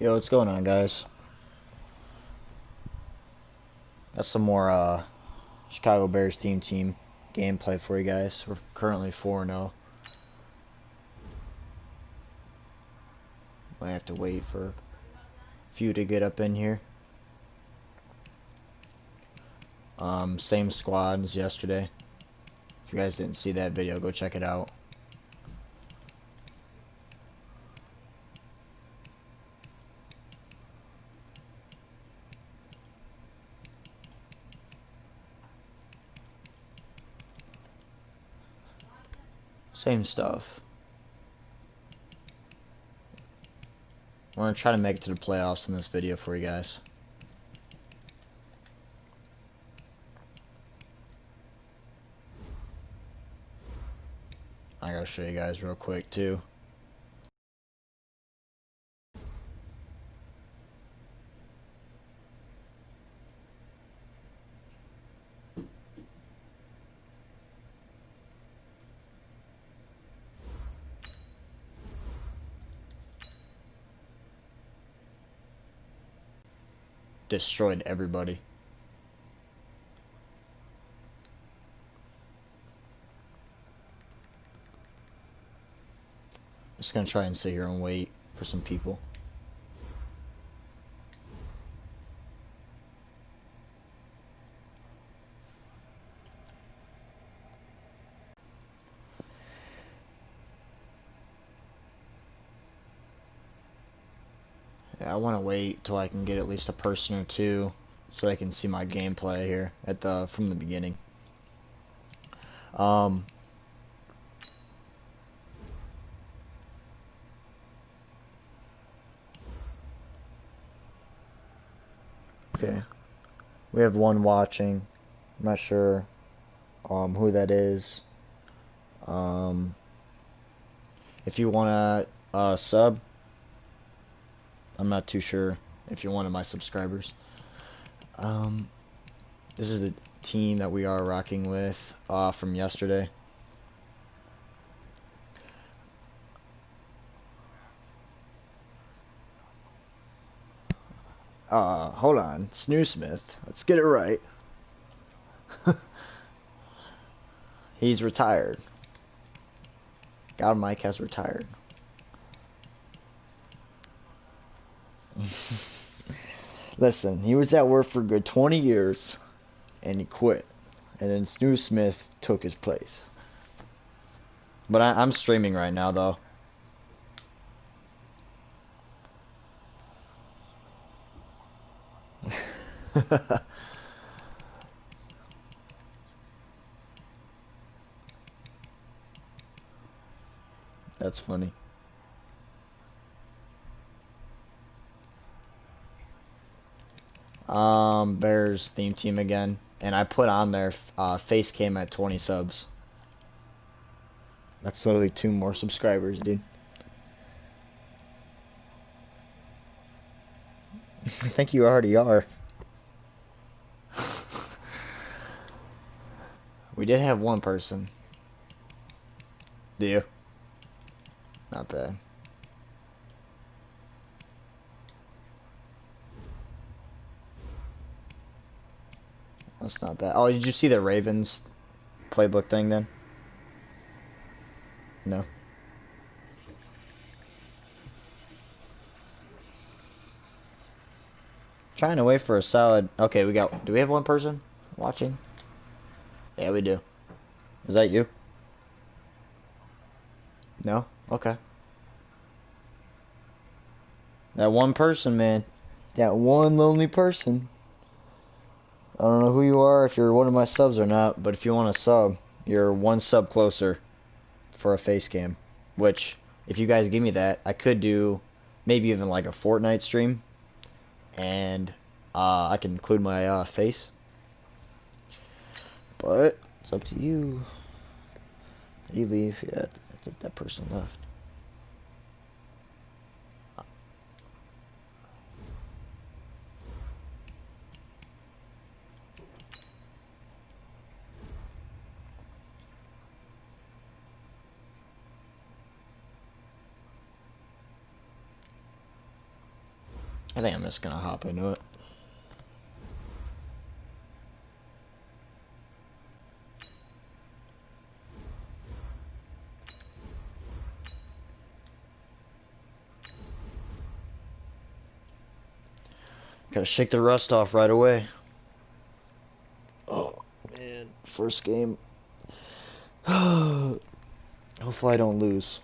Yo, what's going on, guys? Got some more Chicago Bears team gameplay for you guys. We're currently 4-0. Might have to wait for a few to get up in here. Same squad as yesterday. If you guys didn't see that video, go check it out. Same stuff. I'm gonna try to make it to the playoffs in this video for you guys. I gotta show you guys real quick too. Destroyed everybody. Just gonna try and sit here and wait for some people. Yeah, I want to wait till I can get at least a person or two so they can see my gameplay here from the beginning. Okay. We have one watching. I'm not sure who that is. If you want to sub, I'm not too sure if you're one of my subscribers. This is the team that we are rocking with from yesterday. Hold on. Snoosmith. Let's get it right. He's retired. God Mike has retired. Listen, he was at work for a good 20 years, and he quit. And then Snoosmith took his place. But I'm streaming right now, though. That's funny. Bears theme team again, and I put on there Facecam at 20 subs. That's literally 2 more subscribers, dude. I think you already are. We did have one person. Do you? Not bad. That's not bad. Oh, did you see the Ravens playbook thing then? No. Trying to wait for a solid. Okay, do we have one person watching? Yeah, we do. Is that you? No? Okay. That one person, man. That one lonely person. I don't know who you are, if you're one of my subs or not, but if you want a sub, you're 1 sub closer for a face cam. Which, if you guys give me that, I could do maybe even like a Fortnite stream. And I can include my face. But it's up to you. Did you leave? Yeah, I think that person left. I think I'm just gonna hop into it. Gotta shake the rust off right away. Oh man, first game. Hopefully I don't lose.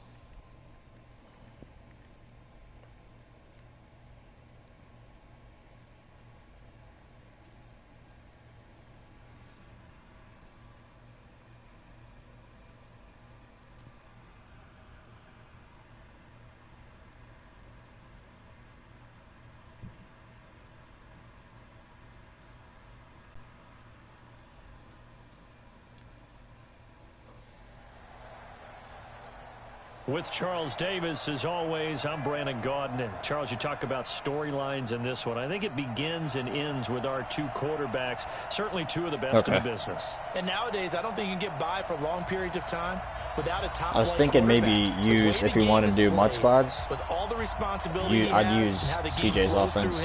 With Charles Davis, as always, I'm Brandon Gaudin. And Charles, you talk about storylines in this one. I think it begins and ends with our two quarterbacks, certainly two of the best in the business. And nowadays, I don't think you can get by for long periods of time without a top. I was thinking maybe use, if we want to do mud squads, with all the responsibility I'd use CJ's offense.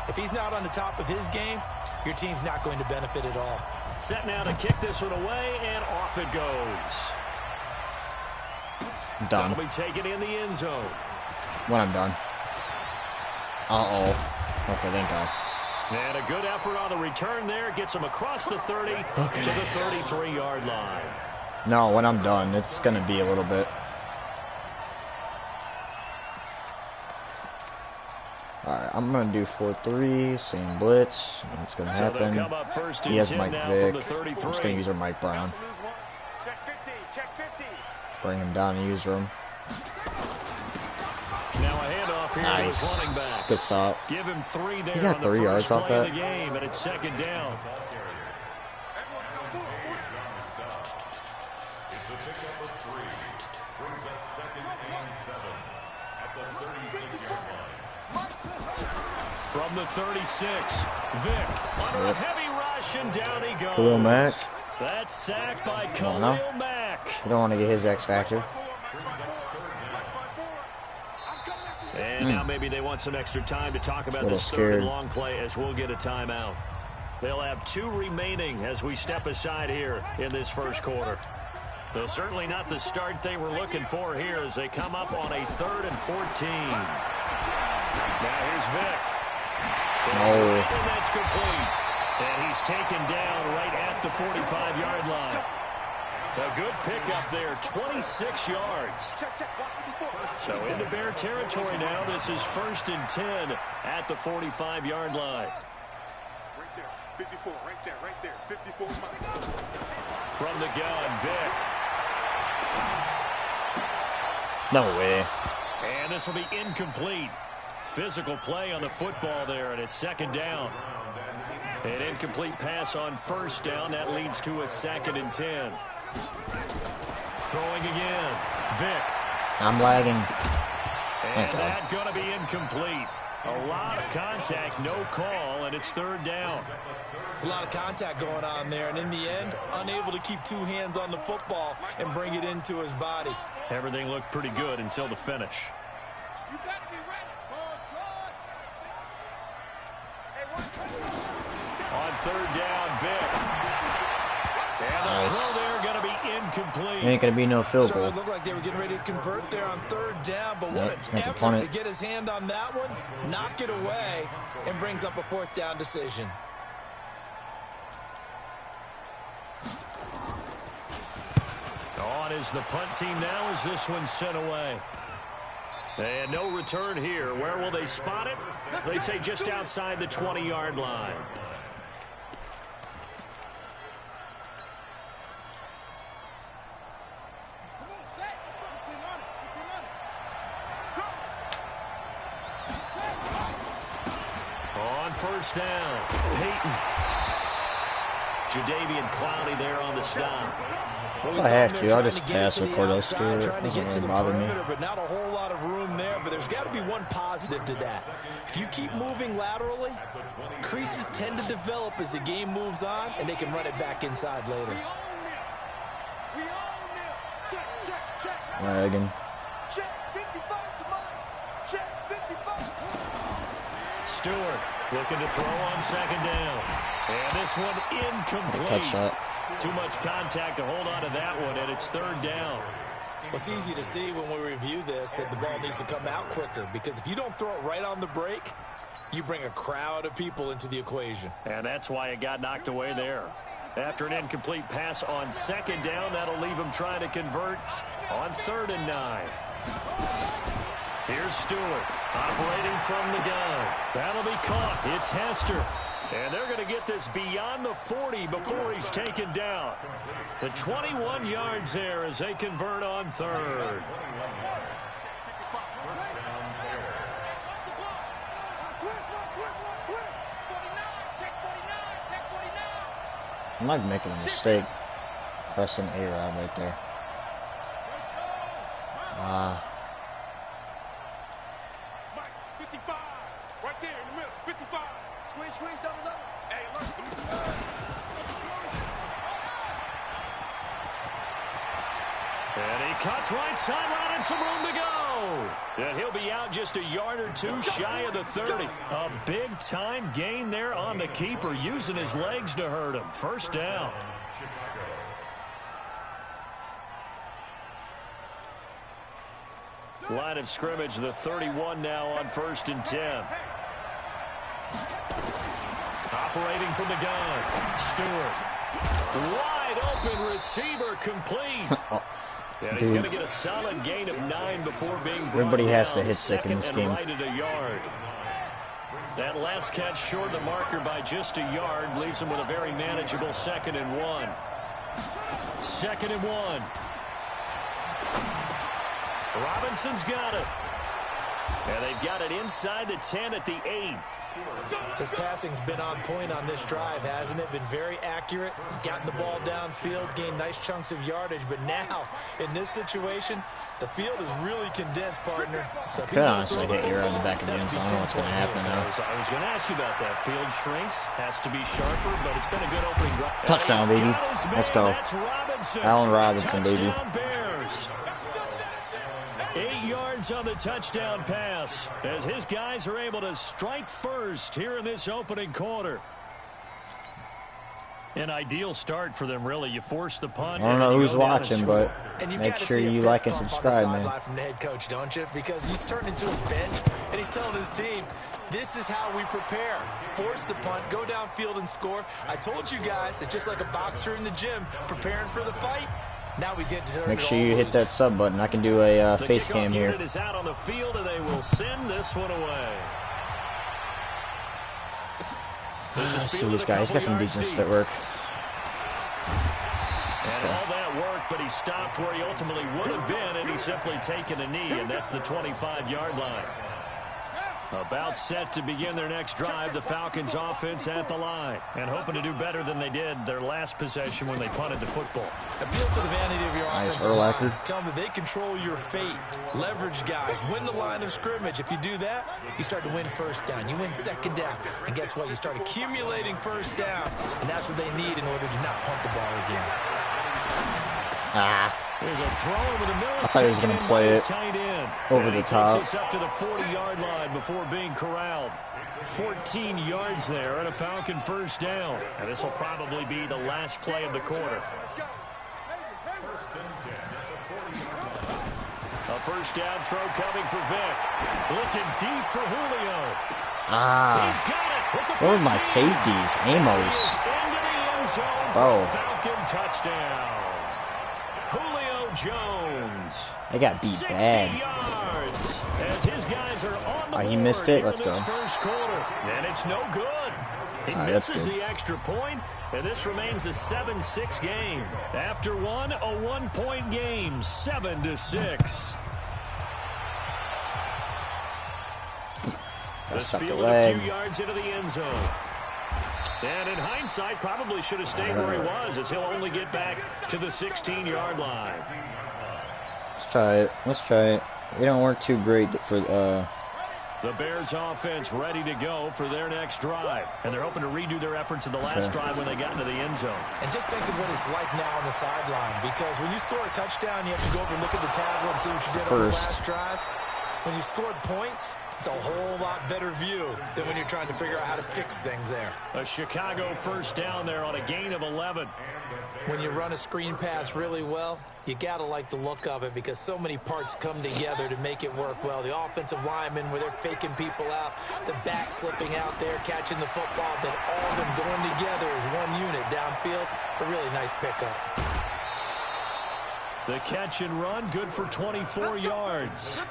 If he's not on the top of his game, your team's not going to benefit at all. Set now to kick this one away, and off it goes. Done. That'll be taken in the end zone. When I'm done. Okay, thank God. And a good effort on the return there. Gets him across the 30 to the 33-yard line. No, when I'm done, it's going to be a little bit. Alright, I'm going to do 4-3, same blitz. What's going to happen? He has Mike Vick. I'm just going to use our Mike Brown. Bring him down and use him. Now a handoff here to his running back. Good stop. Give him 3 there. He got 3 yards off that. Game, and it's second down. From the 36, Vick under a heavy rush, and down he goes. Khalil Mack. That's sacked by Khalil Mack. You don't want to get his X factor. And now maybe they want some extra time to talk about this third and long play, as we'll get a timeout. They'll have 2 remaining as we step aside here in this first quarter. Though certainly not the start they were looking for here as they come up on a 3rd and 14. Now here's Vick. And that's complete. And he's taken down right at the 45-yard line. A good pickup there, 26 yards. So into Bear territory now. This is 1st and 10 at the 45-yard line. Right there, 54, right there, 54. From the gun, Vick. No way. And this will be incomplete. Physical play on the football there, and it's second down. An incomplete pass on 1st down. That leads to a 2nd and 10. Throwing again. Vick. I'm lagging. And that's going to be incomplete. A lot of contact, no call, and it's 3rd down. It's a lot of contact going on there, and in the end, unable to keep 2 hands on the football and bring it into his body. Everything looked pretty good until the finish. You got to be ready. On 3rd down, Vick. And the throw there going to be incomplete. Ain't going to be no field goal. It looked like they were getting ready to convert there on 3rd down, but what an effort to get his hand on that one, knock it away, and brings up a 4th down decision. On is the punt team now as this one's sent away. And no return here. Where will they spot it? They say just outside the 20-yard line. On 1st down, Peyton. Jadeveon Clowney there on the stop. If I have to, I'll just pass with Cordell Stewart. It doesn't really bother me. But not a whole lot of room there, but there's got to be one positive to that. If you keep moving laterally, creases tend to develop as the game moves on, and they can run it back inside later. Lagging. Stewart looking to throw on second down. And this one incomplete. Catch that. Too much contact to hold on to that one, and it's third down. Well, it's easy to see when we review this that the ball needs to come out quicker, because if you don't throw it right on the break, you bring a crowd of people into the equation. And that's why it got knocked away there. After an incomplete pass on second down, that'll leave him trying to convert on 3rd and 9. Here's Stewart operating from the gun. That'll be caught. It's Hester. And they're going to get this beyond the 40 before he's taken down. The 21 yards there as they convert on 3rd. I might be making a mistake pressing A-Rod right there. Mike, 55. Right there in the middle. 55. Squeeze, double. Hey, look. And he cuts right sideline and some room to go. And he'll be out just a yard or two shy of the 30. A big-time gain there on the keeper, using his legs to hurt him. First down. Line of scrimmage, the 31 now on 1st and 10. Operating from the gun. Stewart. Wide open receiver complete. And he's going to get a solid gain of 9 before being brought Everybody has to down. hit sick in this game. Right at a yard. That last catch short of the marker by just a yard leaves him with a very manageable 2nd and 1. 2nd and 1. Robinson's got it. And they've got it inside the 10 at the 8. His passing's been on point on this drive, hasn't it? Been very accurate, gotten the ball downfield, gained nice chunks of yardage. But now, in this situation, the field is really condensed, partner. So Could honestly hit you on the back of the end zone. I don't know what's going to happen now. I was going to ask you about that. Field shrinks, has to be sharper, but it's been a good opening drive. Touchdown, baby. Let's go. Allen Robinson, baby. Bears. 8 yards on the touchdown pass as his guys are able to strike first here in this opening quarter. An ideal start for them, really. You force the punt. I don't know who's watching, but make sure you like and subscribe, man. From the head coach, don't you? Because he's turned into his bench and he's telling his team, this is how we prepare. Force the punt, go downfield and score. I told you guys, it's just like a boxer in the gym preparing for the fight. Now we get to make sure you hit that sub button. I can do a Facecam here. Is out on the field, and they will send this one away. Let's see this guy. He's got some decent at work. And all that work, but he stopped where he ultimately would have been, and he's simply taken a knee, and that's the 25-yard line. About set to begin their next drive, the Falcons offense at the line, and hoping to do better than they did their last possession when they punted the football. Appeal to the vanity of your offensive line. Tell them that they control your fate. Leverage guys. Win the line of scrimmage. If you do that, you start to win first down. You win second down. And guess what? You start accumulating first downs. And that's what they need in order to not punt the ball again. There's a throw over the middle. I thought he was going to play it over the top. Takes us up to the 40-yard line before being corralled. 14 yards there and a Falcon first down. And this will probably be the last play of the quarter. A first down throw coming for Vic. Looking deep for Julio. He's got it. Where are my safeties? Amos. Into the end zone for Falcon touchdown. Julio Jones. They got beat bad. Yards as his guys are on the he missed it. Let's go. First quarter, and it's no good. He misses the extra point, and this remains a 7-6 game. After one, a 1-point game, 7-6. This field a few yards into the end zone. And in hindsight, probably should have stayed where he was, as he'll only get back to the 16-yard line. Let's try it. Let's try it. It don't work too great for The Bears offense ready to go for their next drive. And they're hoping to redo their efforts in the last drive when they got into the end zone. And just think of what it's like now on the sideline, because when you score a touchdown, you have to go over and look at the tablet and see what you did on the last drive. When you scored points, It's a whole lot better view than when you're trying to figure out how to fix things there. A Chicago first down there on a gain of 11. When you run a screen pass really well, you got to like the look of it because so many parts come together to make it work well. The offensive linemen where they're faking people out, the back slipping out there, catching the football, then all of them going together as one unit downfield. A really nice pickup. The catch and run, good for 24 yards.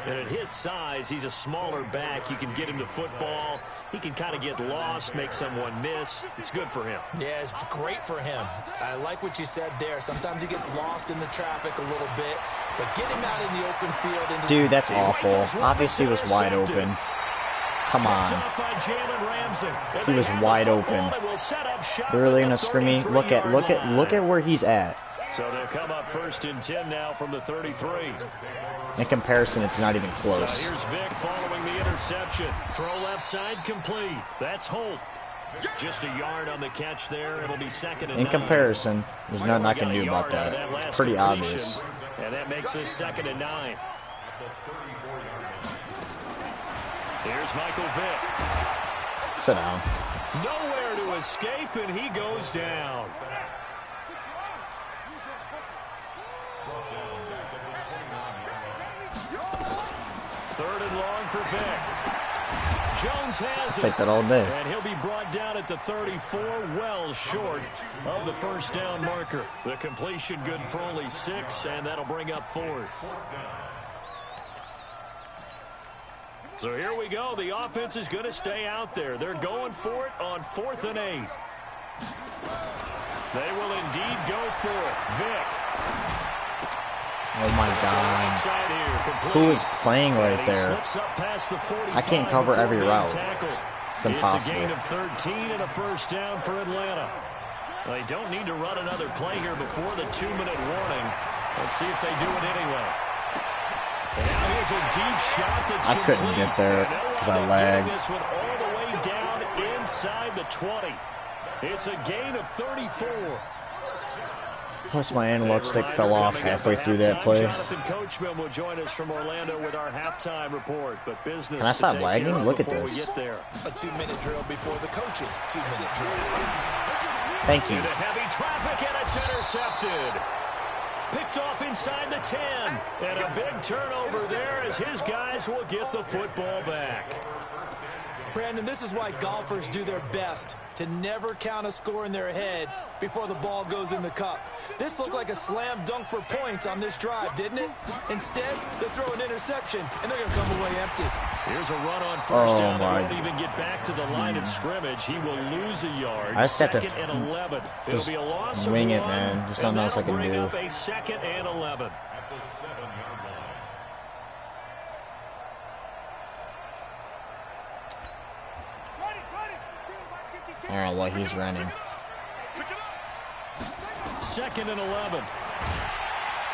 And at his size, he's a smaller back. You can get him to football. He can kind of get lost, make someone miss. It's good for him. Yeah, it's great for him. I like what you said there. Sometimes he gets lost in the traffic a little bit, but get him out in the open field. Dude, that's awful. Obviously, he was wide open. Come on. He was wide open. They're really gonna scream me. Look at where he's at. So they'll come up first and 10 now from the 33. In comparison, it's not even close. So here's Vic following the interception. Throw left side complete. That's Holt. Just a yard on the catch there. It'll be second and 9. In comparison, there's nothing I can do about that. It's pretty obvious. And that makes this second and 9. Here's Michael Vick. Sit down. Nowhere to escape, and he goes down. Third and long for Vick. Jones has it. Take that all day. And he'll be brought down at the 34, well short of the first down marker. The completion good for only 6, and that'll bring up 4th. So here we go. The offense is going to stay out there. They're going for it on 4th and 8. They will indeed go for it. Vick. Oh my God. Who is playing right there? I can't cover every route. It's impossible. It's a gain of 13 and a first down for Atlanta. They don't need to run another play here before the 2-minute warning. Let's see if they do it anyway. And now here's a deep shot that's I couldn't get there because I lagged. This one all the way down inside the 20. It's a gain of 34. Plus, my analog stick fell off halfway through that play. Jonathan Coachman will join us from Orlando with our halftime report. But business. Can I stop lagging? Look at this. A 2-minute drill before the coach's 2-minute drill. Thank you. Into heavy traffic, and it's intercepted. Picked off inside the 10. And a big turnover there as his guys will get the football back. Brandon, this is why golfers do their best to never count a score in their head before the ball goes in the cup. This looked like a slam dunk for points on this drive, didn't it? Instead, they throw an interception, and they're going to come away empty. Here's a run on first down. They won't even get back to the line of scrimmage. He will lose a yard. I just have to second and 11. It'll be a loss of wing it, 1, man. There's nothing else I can bring do. up a second and 11. I don't know why he's running. Second and 11.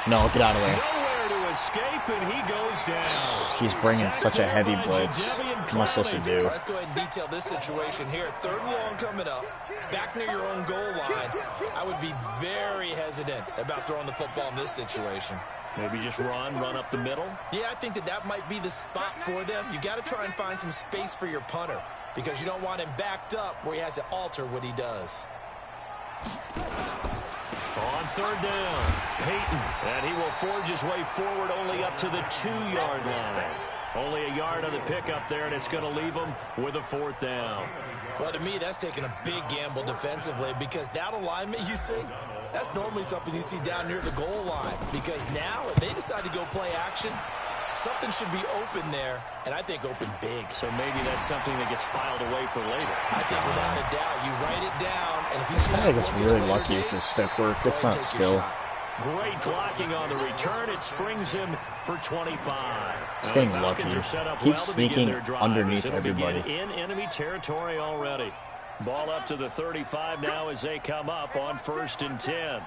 No, get out of there. Nowhere to escape, and he goes down. He's bringing such a heavy blitz. What am I supposed to do? Let's go ahead and detail this situation here. 3rd and long coming up. Back near your own goal line. I would be very hesitant about throwing the football in this situation. Maybe just run up the middle? Yeah, I think that might be the spot for them. You got to try and find some space for your punter because you don't want him backed up where he has to alter what he does. On 3rd down, Peyton, and he will forge his way forward only up to the 2-yard line. Only a yard on the pickup there, and it's going to leave him with a 4th down. Well, to me, that's taking a big gamble defensively because that alignment you see, that's normally something you see down near the goal line because now if they decide to go play action, something should be open there, and I think open big. So maybe that's something that gets filed away for later. I think without a doubt, you write it down, and if you see I think it's really lucky with this stick work. It's not skill. Great blocking on the return. It springs him for 25. He's getting lucky. Keeps sneaking underneath everybody. In enemy territory already. Ball up to the 35 now as they come up on 1st and 10.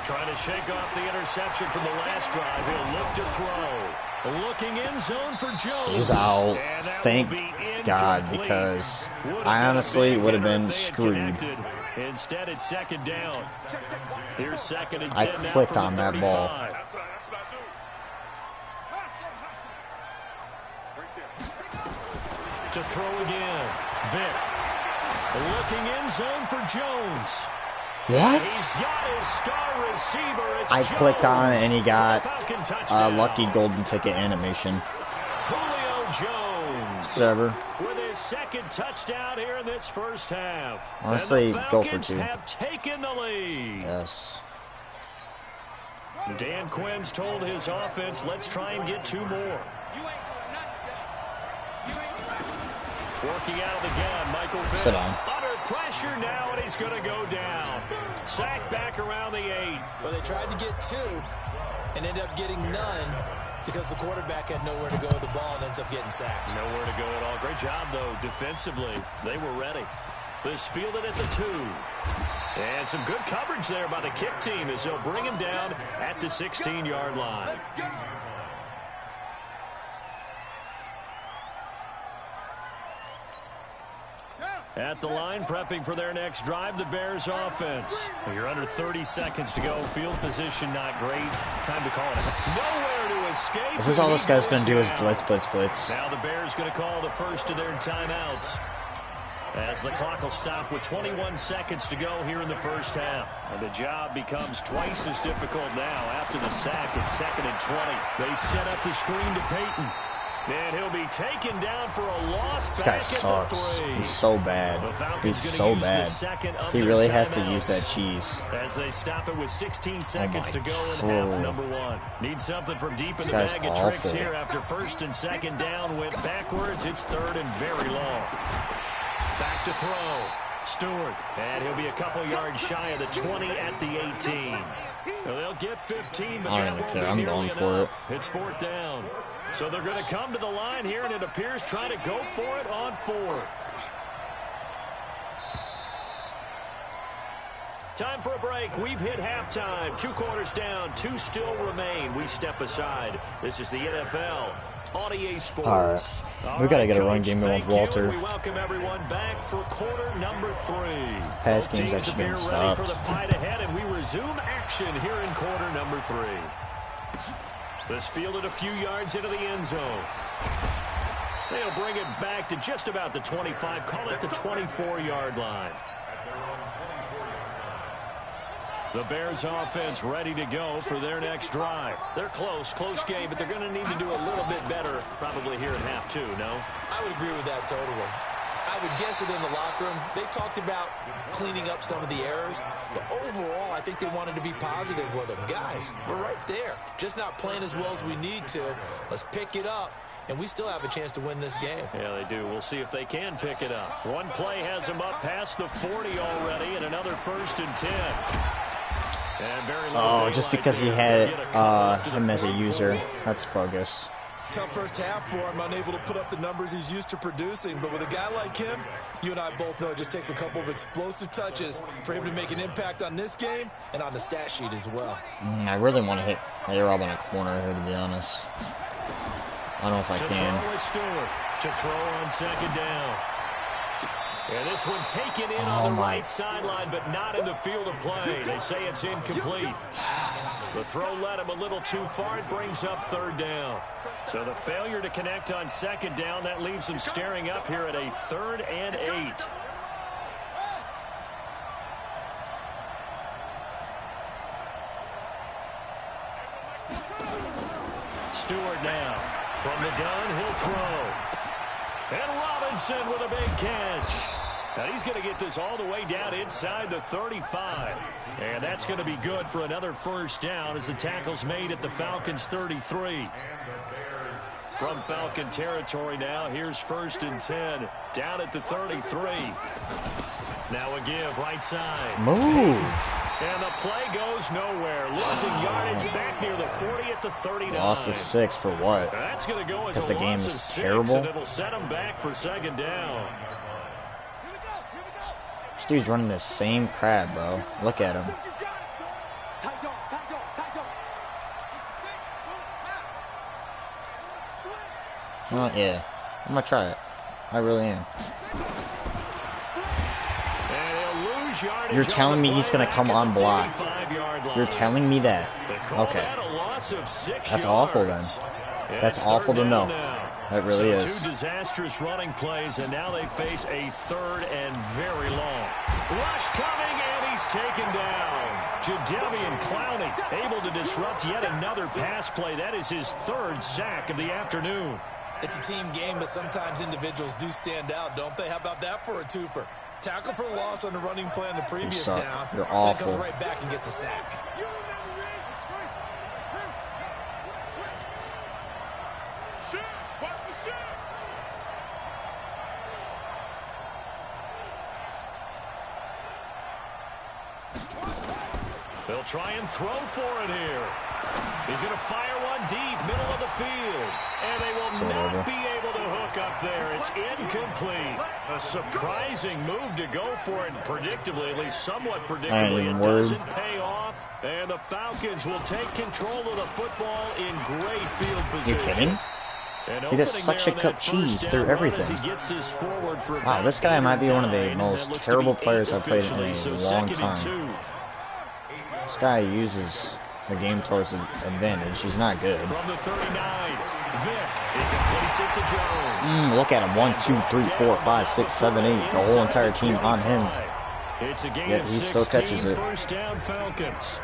Trying to shake off the interception from the last drive. He'll look to throw. Looking in zone for Jones. He's out. Thank God, because I honestly would have been screwed. Instead, it's 2nd down. Here's 2nd and 10 I now clicked from on the that 35. ball. To throw again. Vick. Looking in zone for Jones. What? He's got his star receiver. It's I clicked on it and he got a lucky golden ticket animation. Julio Jones. Whatever. With his second touchdown here in this first half. Honestly, go for 2. Have taken the lead. Yes. Dan Quinn's told his offense, let's try and get 2 more. Working out of the gun, Michael Vick. Sit down. Under pressure now, and he's going to go down. Sack back around the 8. Well, they tried to get 2 and ended up getting none because the quarterback had nowhere to go with the ball and ends up getting sacked. Nowhere to go at all. Great job, though, defensively. They were ready. This fielded at the 2. And some good coverage there by the kick team as they'll bring him down at the 16-yard line. At the line, prepping for their next drive, the Bears offense. You're under 30 seconds to go. Field position not great. Time to call it. Nowhere to escape. This is all this guy's going to do is blitz, blitz, blitz. Now the Bears going to call the first of their timeouts. As the clock will stop with 21 seconds to go here in the first half. And the job becomes twice as difficult now. After the sack, it's 2nd and 20. They set up the screen to Peyton. And he'll be taken down for a loss. This guy sucks. He's so bad. He's so bad. He really has to use that cheese. As they stop it with 16 seconds to go in half number 1. Need something from deep in the bag of tricks here after 1st and 2nd down. Went backwards. It's 3rd and very long. Back to throw. Stewart. And he'll be a couple yards shy of the 20 at the 18. Well, they'll get 15, but I don't even care. I'm going for it. It's 4th down. So they're going to come to the line here, and it appears trying to go for it on 4th. Time for a break. We've hit halftime. 2 quarters down. 2 still remain. We step aside. This is the NFL on EA Sports. All right. We got to get a run game going with Walter. We welcome everyone back for quarter number 3. Pass games actually been stopped. Ready for the fight ahead, and we resume action here in quarter number 3. This fielded a few yards into the end zone. They'll bring it back to just about the 25. Call it the 24-yard line. The Bears offense ready to go for their next drive. They're close game, but they're going to need to do a little bit better probably here in half 2, no? I would agree with that totally. I would guess it in the locker room. They talked about cleaning up some of the errors, but overall, I think they wanted to be positive with them. Guys, we're right there. Just not playing as well as we need to. Let's pick it up, and we still have a chance to win this game. Yeah, they do. We'll see if they can pick it up. One play has them up past the 40 already, and another 1st and 10. And just because he had him as a user. That's bogus. Tough first half for him, unable to put up the numbers he's used to producing. But with a guy like him, you and I both know it just takes a couple of explosive touches for him to make an impact on this game and on the stat sheet as well. I really want to hit A-Rob on a corner here, to be honest. I don't know if I can. Throw with Stewart. To throw on 2nd down. And this one taken in on the right sideline, but not in the field of play. They say it's incomplete. The throw led him a little too far. It brings up 3rd down. So the failure to connect on 2nd down, that leaves him staring up here at a 3rd and 8. Stewart now. From the gun, he'll throw. And Robinson with a big catch. Now he's going to get this all the way down inside the 35. And that's going to be good for another 1st down as the tackle's made at the Falcons' 33. From Falcon territory now, here's 1st and 10. Down at the 33. Now a give, right side. Move. And the play goes nowhere. Losing yardage back near the 40 at the 39. Loss of 6 for what? That's going to go as because the game is terrible. And it'll set him back for 2nd down. This dude's running the same crap, bro. Look at him. Yeah. I'm going to try it. I really am. You're telling me he's going to come unblocked. You're telling me that. Okay. That's awful then. That's awful to know. That really is. Two disastrous running plays, and now they face a third and very long. Rush coming, and he's taken down. Jadeveon Clowney able to disrupt yet another pass play. That is his third sack of the afternoon. It's a team game, but sometimes individuals do stand out, don't they? How about that for a twofer? Tackle for loss on the running play on the previous down. You're awful. Then comes right back and gets a sack. They'll try and throw for it here. He's going to fire one deep, middle of the field. And they will not be able to hook up there. It's incomplete. A surprising move to go for it. Predictably, at least somewhat predictably, it doesn't pay off. And the Falcons will take control of the football in great field position. You kidding? He does such a cut cheese through everything. Wow, this guy might be one of the most terrible players I've played in a long time. This guy uses the game towards an advantage. He's not good. From the 39, Vic, he completes it to Jones. Look at him. 1, 2, 3, 4, 5, 6, 7, 8. The whole entire team on him. Yet he still catches it. First down Falcons.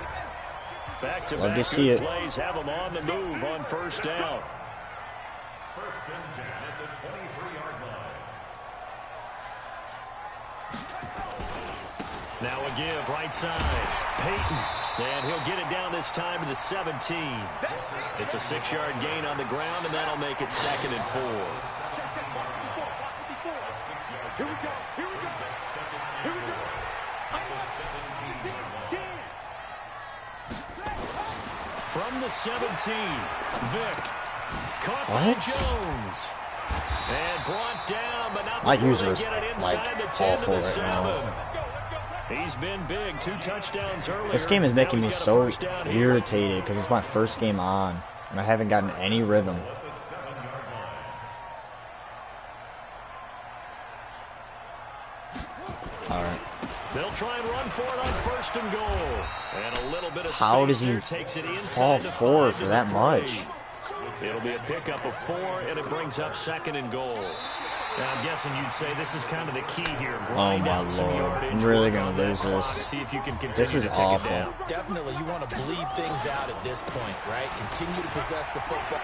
Love to see it. Plays have him on the move on first down. First and 10 at the 23-yard line. Now a give right side. Peyton. And he'll get it down this time to the 17. It's a 6-yard gain on the ground, and that'll make it 2nd and 4. Here we go. Here we go. Here we go. From the 17, Vic. Caught by Jones. And brought down, but not my before user's they get it like inside the 10 to awful the right 7. now. He's been big, 2 touchdowns earlier. This game is making me so irritated because it's my first game on, and I haven't gotten any rhythm. Alright. They'll try and run for it on 1st and goal. And a little bit of How does he takes it fall forward for that much? It'll be a pickup of 4, and it brings up 2nd and goal. Now, I'm guessing you'd say this is kind of the key here. Oh my lord, I'm really gonna lose this. See if you can continue this is to take awful. It down. Definitely, you want to bleed things out at this point, right? Continue to possess the football.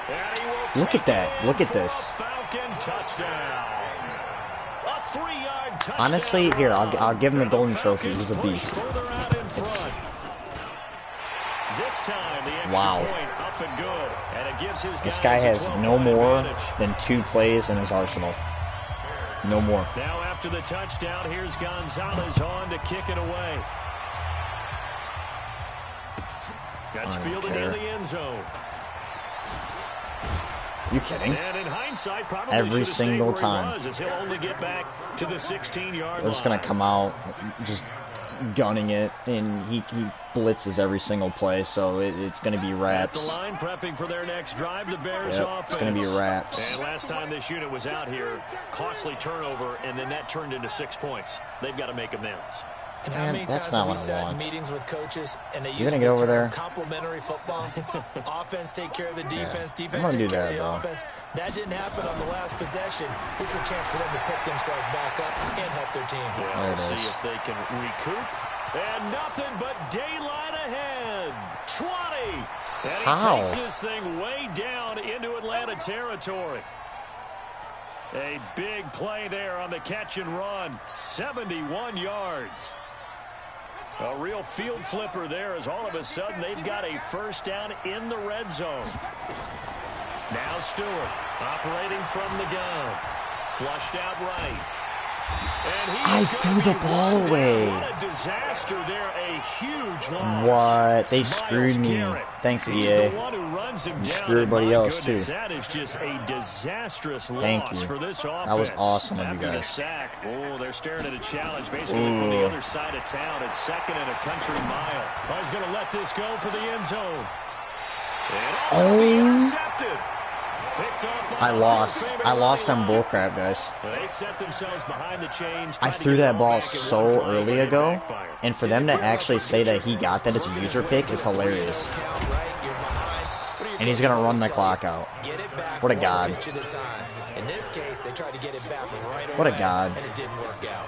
Look at that. Look at this. Falcon touchdown. A 3-yard touchdown. Honestly, here, I'll give him the golden trophy. He's a beast. This time, the extra wow. point up and good. And it gives his this guy has no more advantage. than 2 plays in his arsenal. No more. Now after the touchdown, here's Gonzalez on to kick it away. That's fielded in the end zone. You kidding? And in hindsight, probably every single time. As he'll only get back to the 16-yard line. We're just gonna come out just gunning it, and he blitzes every single play, so it's gonna be wraps. At the line, prepping for their next drive, the Bears offense. It's gonna be wraps. And last time this unit was out here, costly turnover, and then that turned into 6 points. They've got to make amends. And how many times have we sat in meetings with coaches and they use the over there? There? Complementary football? Offense take care of the defense, defense take care of the bro. offense. That didn't happen on the last possession. This is a chance for them to pick themselves back up and help their team. Well, we'll see if they can recoup. And nothing but daylight ahead. 20. And he takes this thing way down into Atlanta territory. A big play there on the catch and run. 71 yards. A real field flipper there as all of a sudden they've got a first down in the red zone. Now Stewart operating from the gun. Flushed out right. I threw the ball away. What a disaster there. A huge loss. What? They screwed me. Thanks, EA. You screwed everybody else, too. That is just a disastrous Thank loss you. for this offense. That was awesome of you After the guys. sack, they're staring at a challenge basically from the other side of town. It's 2nd and a country mile. He's going to let this go for the end zone. And intercepted. I lost on bullcrap, guys. They set themselves behind the chains. I threw that ball so early ago, and for them to actually say that he got that as a user pick is hilarious. And he's going to run the clock out. What a god. In this case, they tried to get it back right away. What a god. And it didn't work out.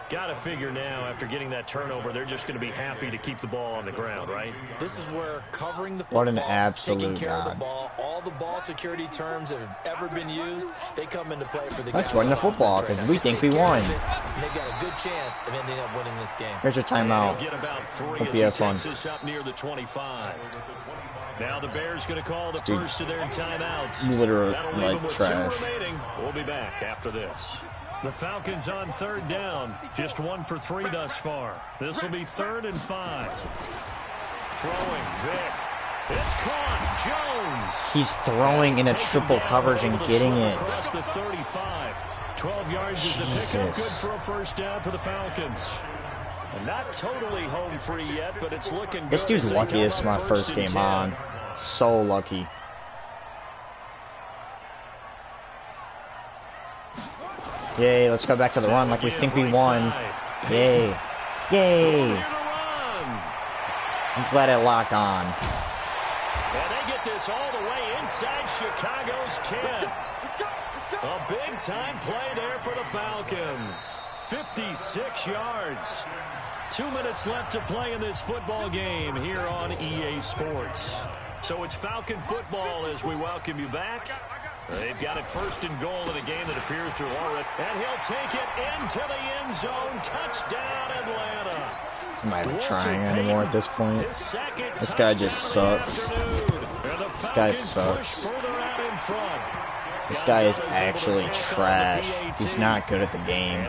Got to figure now, after getting that turnover, they're just going to be happy to keep the ball on the ground, right? This is where covering the football, what an absolute taking care god. of the ball, all the ball security terms that have ever been used, they come into play for the Let's run the football because we think we won. And they've got a good chance of ending up winning this game. Here's your timeout. Hope you have fun. Up near the 25. Now the Bears going to call the first of their timeouts. Literally like trash. We'll be back after this. The Falcons on third down. Just 1 for 3 thus far. This will be 3rd and 5. Throwing, Vic. It's caught. Jones. He's throwing in a triple coverage and getting it. Across the 35. 12 yards is the pickup. Good for a first down for the Falcons. And not totally home free yet, but it's looking good. This dude's lucky this is my first game on. So lucky. Yay, let's go back to the run like we think we won. Yay. Yay. I'm glad it locked on. And they get this all the way inside Chicago's 10. A big-time play there for the Falcons. 56 yards. 2 minutes left to play in this football game here on EA Sports. So it's Falcon football as we welcome you back. They've got it 1st and goal in a game that appears to have already. And he'll take it into the end zone. Touchdown, Atlanta. I'm not even trying anymore at this point. This guy just sucks. This guy sucks. This guy is actually trash. He's not good at the game.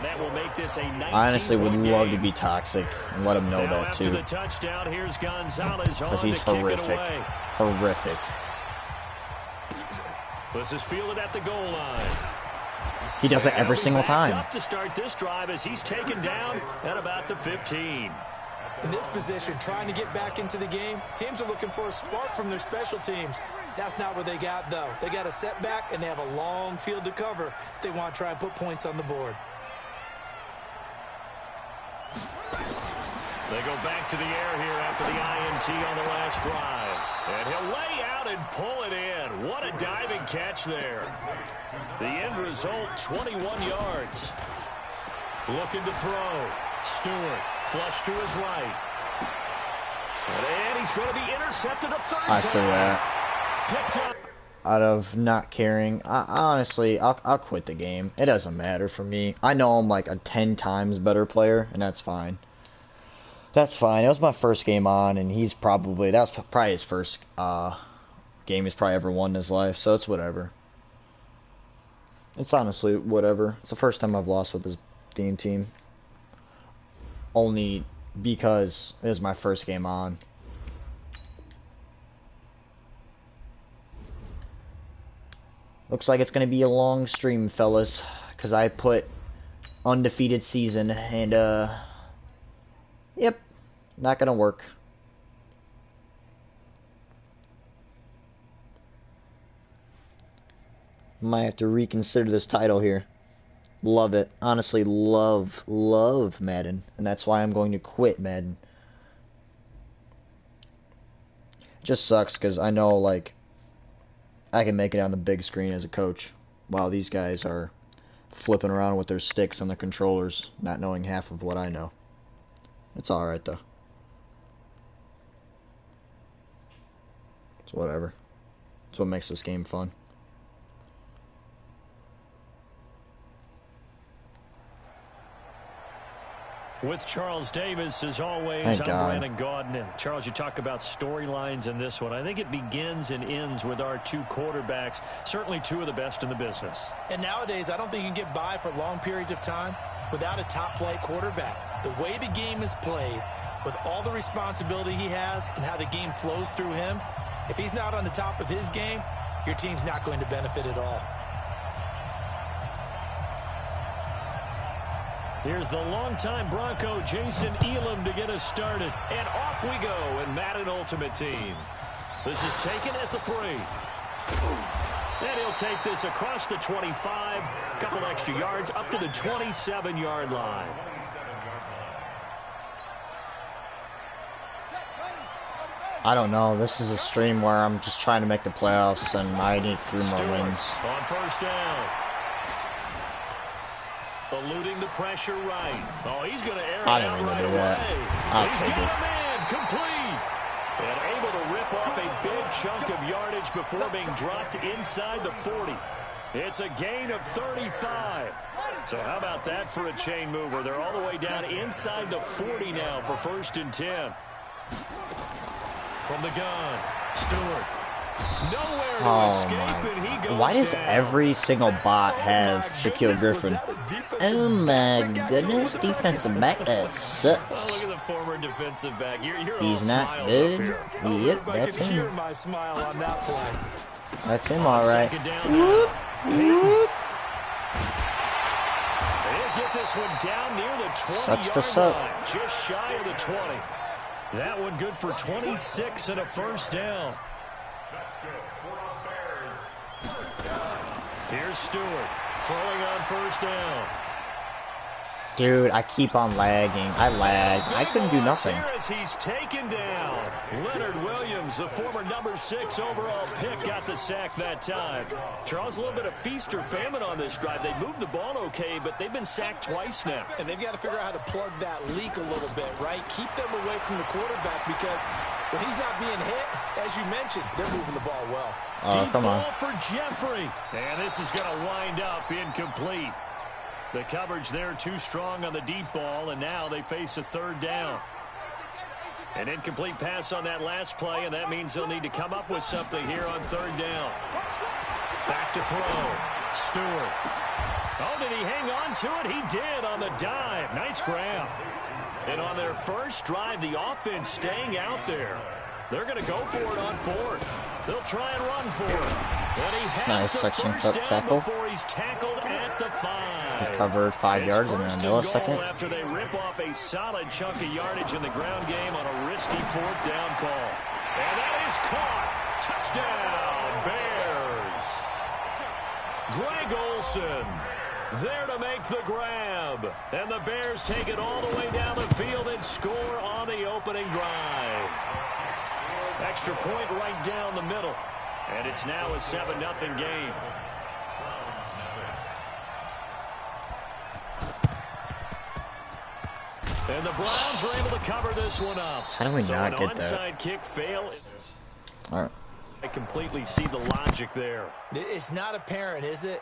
I honestly would love to be toxic and let him know that too. Because he's horrific. Horrific. This is fielded at the goal line. He does it every single time. Up to start this drive as he's taken down at about the 15. In this position, trying to get back into the game, teams are looking for a spark from their special teams. That's not what they got, though. They got a setback, and they have a long field to cover if they want to try and put points on the board. They go back to the air here after the INT on the last drive. And he'll lay out and pull it in. What a diving catch there. The end result, 21 yards. Looking to throw. Stewart, flush to his right. And he's going to be intercepted a 3rd time. After that, Picked up. out of not caring, honestly, I'll quit the game. It doesn't matter for me. I know I'm like a 10 times better player, and that's fine. That's fine. It was my first game on, and that was probably his first game he's probably ever won in his life, so it's whatever. It's honestly whatever. It's the first time I've lost with this damn team. Only because it was my first game on. Looks like it's going to be a long stream, fellas, because I put undefeated season, and, yep, not going to work. Might have to reconsider this title here. Love it. Honestly, love Madden. And that's why I'm going to quit Madden. Just sucks because I know, like, I can make it on the big screen as a coach, while these guys are flipping around with their sticks on their controllers, not knowing half of what I know. It's alright, though. It's whatever. It's what makes this game fun. With Charles Davis, as always, I'm Brandon Gaudin. Charles, you talk about storylines in this one. I think it begins and ends with our 2 quarterbacks, certainly 2 of the best in the business. And nowadays, I don't think you can get by for long periods of time without a top-flight quarterback. The way the game is played, with all the responsibility he has and how the game flows through him, if he's not on the top of his game, your team's not going to benefit at all. Here's the longtime Bronco, Jason Elam, to get us started. And off we go in Madden Ultimate Team. This is taken at the 3. And he'll take this across the 25. A couple extra yards up to the 27-yard line. I don't know. This is a stream where I'm just trying to make the playoffs, and I need 3 more wins. On first down. Eluding the pressure right. Oh, he's going to air it I didn't out mean to right do that. away. I'll He's take got it. a man complete. And able to rip off a big chunk of yardage before being dropped inside the 40. It's a gain of 35. So how about that for a chain mover? They're all the way down inside the 40 now for 1st and 10. From the gun, Stewart. Nowhere to escape, and he goes Why does down. every single bot have Shaquille Griffin? Oh my goodness, defensive back, that Oh, sucks. look at the former defensive back. You're He's all not smiles good. up here. Yep, I that's can hear him. my smile on that play. That's him, alright. Second down now. Whoop. They'll get this one down near the 20-yard Sucks to suck. line, just shy of the 20. That one good for 26 and a first down. Here's Stewart throwing on first down. Dude, I keep on lagging. I lagged. I couldn't do nothing. Here as he's taken down. Leonard Williams, the former number 6 overall pick, got the sack that time. Charles, a little bit of feast or famine on this drive. They moved the ball okay, but they've been sacked twice now. And they've got to figure out how to plug that leak a little bit, right? Keep them away from the quarterback because when he's not being hit, as you mentioned, they're moving the ball well. Oh, Deep come on. ball for Jeffrey. And this is going to wind up incomplete. The coverage there too strong on the deep ball, and now they face a 3rd down. An incomplete pass on that last play, and that means they'll need to come up with something here on 3rd down. Back to throw. Stewart. Oh, did he hang on to it? He did on the dive. Nice grab. And on their first drive, the offense staying out there. They're going to go for it on 4th. They'll try and run for it. And he has Nice the section first cut down tackle. before he's tackled at the 5. He covered 5 yards in a millisecond. After they rip off a solid chunk of yardage in the ground game on a risky 4th down call. And that is caught. Touchdown, Bears. Greg Olsen there to make the grab. And the Bears take it all the way down the field and score on the opening drive. Extra point right down the middle. And it's now a 7-0 game. And the Browns are able to cover this one up. How do we not get that? Onside kick fail. All right. I completely see the logic there. It's not apparent, is it?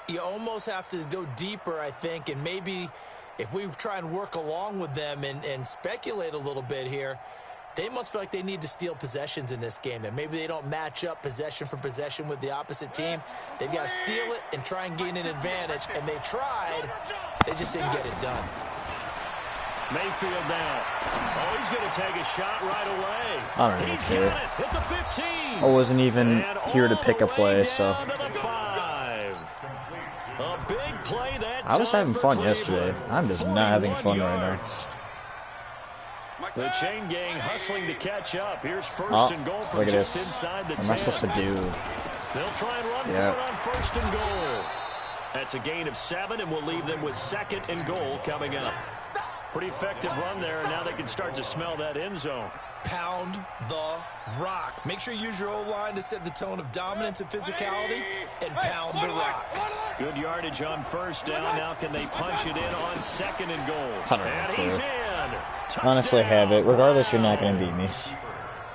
You almost have to go deeper, I think, and maybe if we try and work along with them and speculate a little bit here, they must feel like they need to steal possessions in this game. That maybe they don't match up possession for possession with the opposite team. They've got to steal it and try and gain an advantage. And they tried. They just didn't get it done. Mayfield now. Oh, he's going to take a shot right away. I don't really He's care. got it at the 15. I wasn't even And here to all pick a the way play, so down to the 5. A big play that I was time having for fun Cleveland. yesterday. I'm just not having 41 fun right now. yards. The chain gang hustling to catch up. Here's first Oh, and goal from look at just this. inside the What 10. am I supposed to do? They'll try and run Yep. for it on first and goal. That's a gain of 7, and we'll leave them with 2nd and goal coming up. Pretty effective run there, and now they can start to smell that end zone. Pound the rock. Make sure you use your O-line to set the tone of dominance and physicality, and pound the rock. Good yardage on first down. Now can they punch it in on 2nd and goal? I don't And care. he's in. Honestly, have it. Regardless, you're not going to beat me.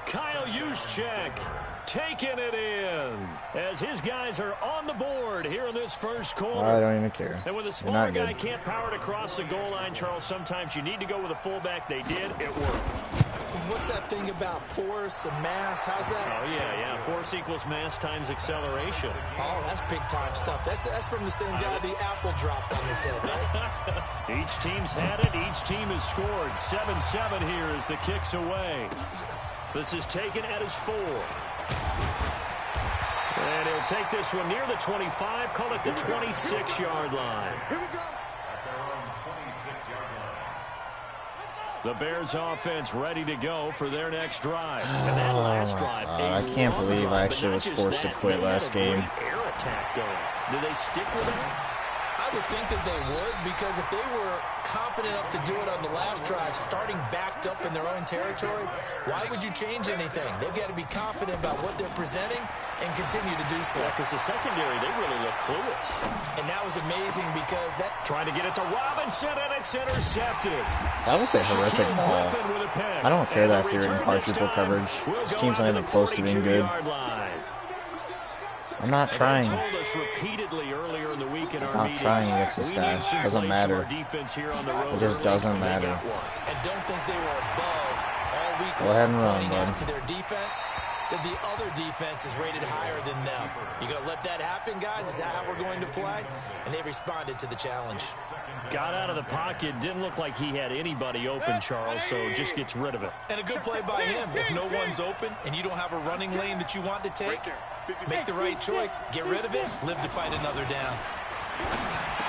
Kyle Juszczyk taking it in as his guys are on the board here in this first quarter. I don't even care. And when the You're smaller not guy good. can't power it across the goal line, Charles, sometimes you need to go with a fullback. They did. It worked. What's that thing about force and mass? How's that? Oh, yeah. Force equals mass times acceleration. Oh, that's big-time stuff. That's from the same guy the apple dropped on his head, right? Each team's had it. Each team has scored. 7-7 here as the kick's away. This is taken at his 4. And he'll take this one near the 25. Call it the 26-yard line. The Bears offense ready to go for their next drive. And that last drive, I can't believe I but actually not was just forced to that, quit they had last a great game. air attack going. Do they stick with that? I I would think that they would, because if they were confident enough to do it on the last drive, starting backed up in their own territory, why would you change anything? They've got to be confident about what they're presenting and continue to do so. Yeah, because the secondary, they really look clueless. And that was amazing because that... Trying to get it to Robinson, and it's intercepted. That was a horrific ball. I don't care that if you're in quadruple coverage. This team's not even close to being good. I'm not trying. I'm not trying against this guy. It doesn't matter. It just doesn't matter. And don't think they were above all week. Go ahead and run, bud. To their defense, that the other defense is rated higher than them. You gonna let that happen, guys? Is that how we're going to play? And they responded to the challenge. Got out of the pocket. Didn't look like he had anybody open, Charles, so just gets rid of it. And a good play by him. If no one's open and you don't have a running lane that you want to take, make the right choice. Get rid of it. Live to fight another down.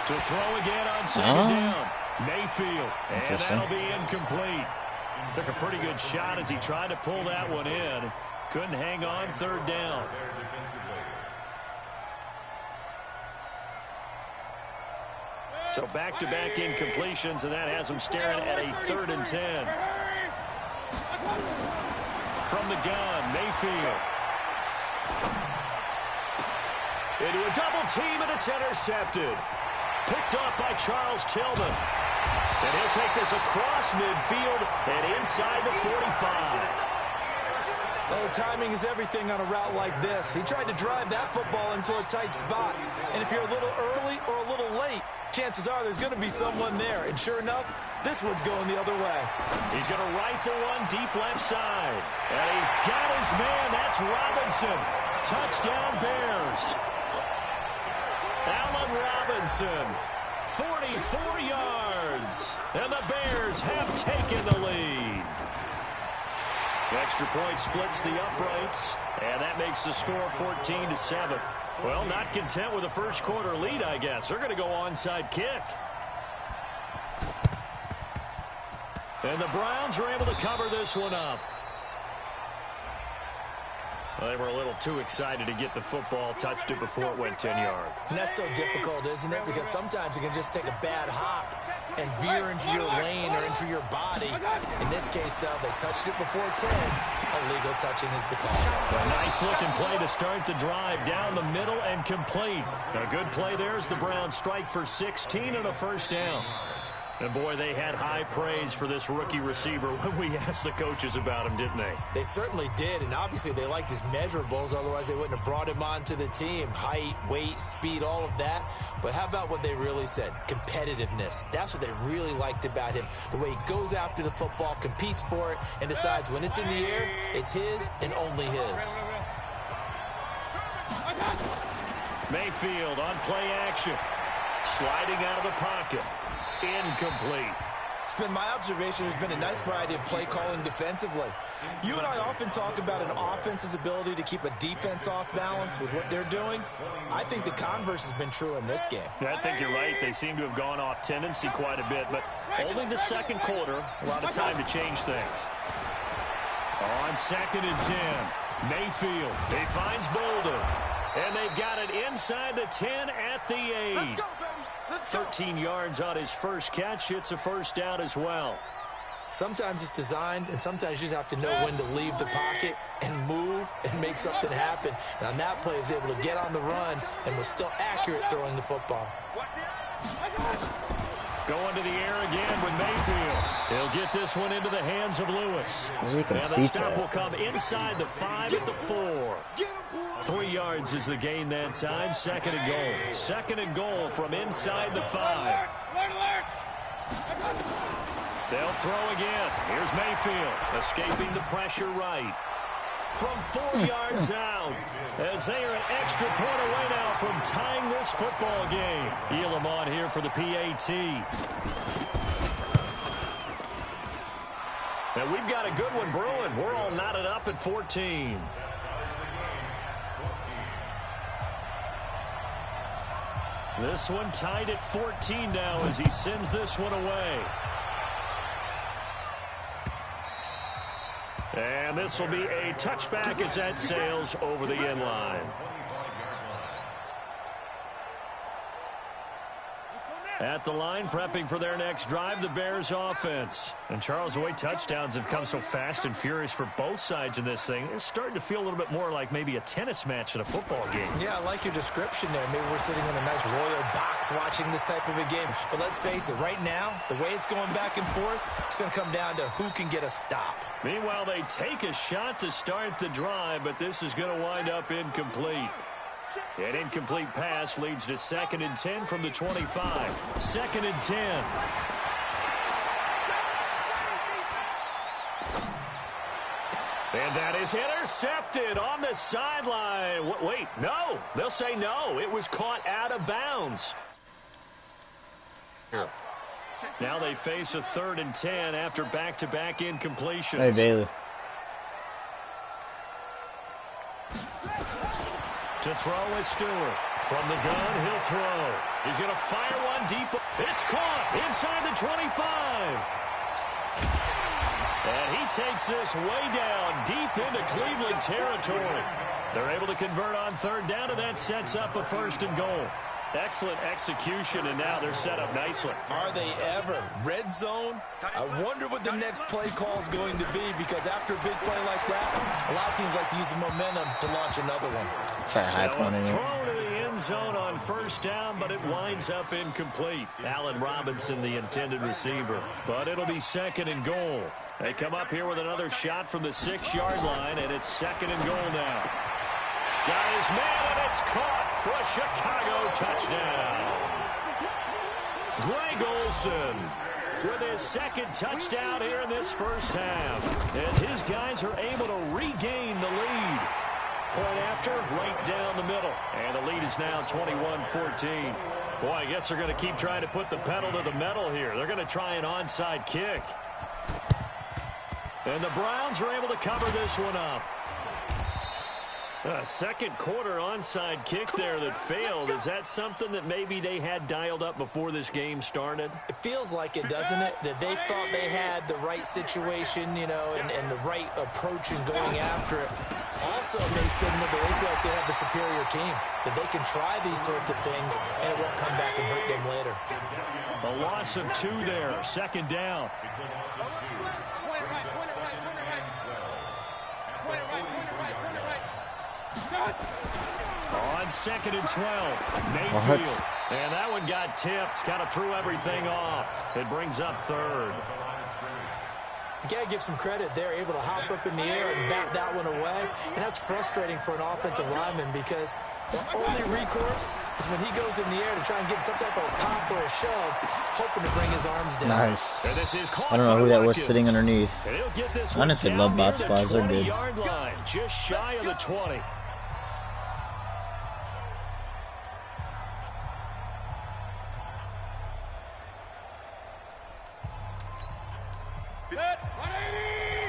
To throw again on second down. Mayfield. And that'll be incomplete. Took a pretty good shot as he tried to pull that one in. Couldn't hang on third down. So back-to-back incompletions, and that has them staring at a 3rd and 10. From the gun, Mayfield. Into a double team, and it's intercepted. Picked up by Charles Tillman. And he'll take this across midfield and inside the 45. Oh, timing is everything on a route like this. He tried to drive that football into a tight spot. And if you're a little early or a little late, chances are there's going to be someone there. And sure enough, this one's going the other way. He's going to rifle one deep left side. And he's got his man. That's Robinson. Touchdown Bears. Allen Robinson. 44 yards. And the Bears have taken the lead. The extra point splits the uprights, and that makes the score 14-7. Well, not content with a first quarter lead, I guess. They're going to go onside kick. And the Browns are able to cover this one up. Well, they were a little too excited to get the football, touched it before it went 10 yards. And that's so difficult, isn't it? Because sometimes you can just take a bad hop and veer into your lane or into your body. In this case, though, they touched it before 10. Illegal touching is the call. A nice-looking play to start the drive down the middle and complete. A good play there as the Browns strike for 16 and a first down. And, boy, they had high praise for this rookie receiver when we asked the coaches about him, didn't they? They certainly did, and obviously they liked his measurables. Otherwise, they wouldn't have brought him onto the team. Height, weight, speed, all of that. But how about what they really said? Competitiveness. That's what they really liked about him. The way he goes after the football, competes for it, and decides when it's in the air, it's his and only his. Mayfield on play action. Sliding out of the pocket. Incomplete. It's been my observation there's been a nice variety of play calling defensively. You and I often talk about an offense's ability to keep a defense off balance with what they're doing. I think the converse has been true in this game. Yeah, I think you're right. They seem to have gone off tendency quite a bit, but only the second quarter, a lot of time to change things. On 2nd and 10, Mayfield. He finds Bolden. And they've got it inside the 10 at the 8. 13 yards on his first catch. It's a first down as well. Sometimes it's designed, and sometimes you just have to know when to leave the pocket and move and make something happen. And on that play, he was able to get on the run and was still accurate throwing the football. Going to the air again with Mayfield. He'll get this one into the hands of Lewis. And the stop will come inside the 5 at the 4. 3 yards is the gain that time. 2nd and goal. 2nd and goal from inside the 5. They'll throw again. Here's Mayfield escaping the pressure right. From 4 yards out, as they are an extra point away now from tying this football game. Elam on here for the PAT. And we've got a good one brewing. We're all knotted up at 14. This one tied at 14 now as he sends this one away. And this will be a touchback as that sails over the end line. At the line, prepping for their next drive, the Bears offense. And Charles, the way touchdowns have come so fast and furious for both sides in this thing, it's starting to feel a little bit more like maybe a tennis match in a football game. Yeah, I like your description there. Maybe we're sitting in a nice royal box watching this type of a game. But let's face it, right now, the way it's going back and forth, it's going to come down to who can get a stop. Meanwhile, they take a shot to start the drive, but this is going to wind up incomplete. An incomplete pass leads to 2nd and 10 from the 25. 2nd and 10. And that is intercepted on the sideline. Wait, no. They'll say no. It was caught out of bounds. Now they face a 3rd and 10 after back-to-back incompletions. Hey, Bailey. To throw is Stewart. From the gun, he'll throw. He's going to fire one deep. It's caught inside the 25. And he takes this way down deep into Cleveland territory. They're able to convert on 3rd down, and that sets up a 1st and goal. Excellent execution, and now they're set up nicely. Are they ever? Red zone? I wonder what the next play call is going to be, because after a big play like that, a lot of teams like to use the momentum to launch another one. Try a high point in it. Throw to the end zone on 1st down, but it winds up incomplete. Allen Robinson, the intended receiver. But it'll be 2nd and goal. They come up here with another shot from the 6-yard line, and it's 2nd and goal now. Got his man, and it's caught for a Chicago touchdown. Greg Olsen with his 2nd touchdown here in this first half, as his guys are able to regain the lead. Point after, right down the middle. And the lead is now 21-14. Boy, I guess they're going to keep trying to put the pedal to the metal here. They're going to try an onside kick. And the Browns are able to cover this one up. A 2nd quarter onside kick there that failed. Is that something that maybe they had dialed up before this game started? It feels like it, doesn't it? That they thought they had the right situation, you know, and the right approach in going after it. Also, they signal that they feel like they have the superior team, that they can try these sorts of things, and it won't come back and hurt them later. A loss of 2 there, 2nd down. On 2nd and 12, Mayfield. And that one got tipped, kind of threw everything off. It brings up 3rd. You got to give some credit. They're able to hop up in the air and bat that one away. And that's frustrating for an offensive lineman, because the only recourse is when he goes in the air to try and give some type of a pop or a shove, hoping to bring his arms down. Nice. I don't know who that was sitting underneath. Honestly, love bot spots. They're good. Just shy of the 20.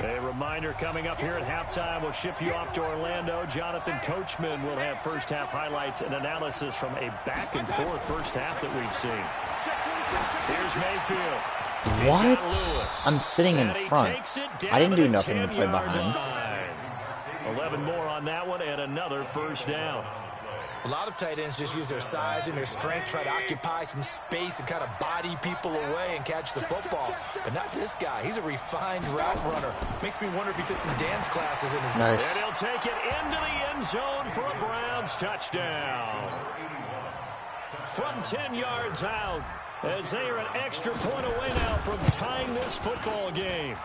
A reminder coming up here at halftime. We'll ship you off to Orlando. Jonathan Coachman will have first half highlights and analysis from a back-and-forth first half that we've seen. Here's Mayfield. What? I'm sitting in front. I didn't do nothing to play behind. 11 more on that one and another first down. A lot of tight ends just use their size and their strength, try to occupy some space and kind of body people away and catch the football. But not this guy. He's a refined route runner. Makes me wonder if he took some dance classes in his nice. And he'll take it into the end zone for a Browns touchdown. From 10 yards out, as they are an extra point away now from tying this football game.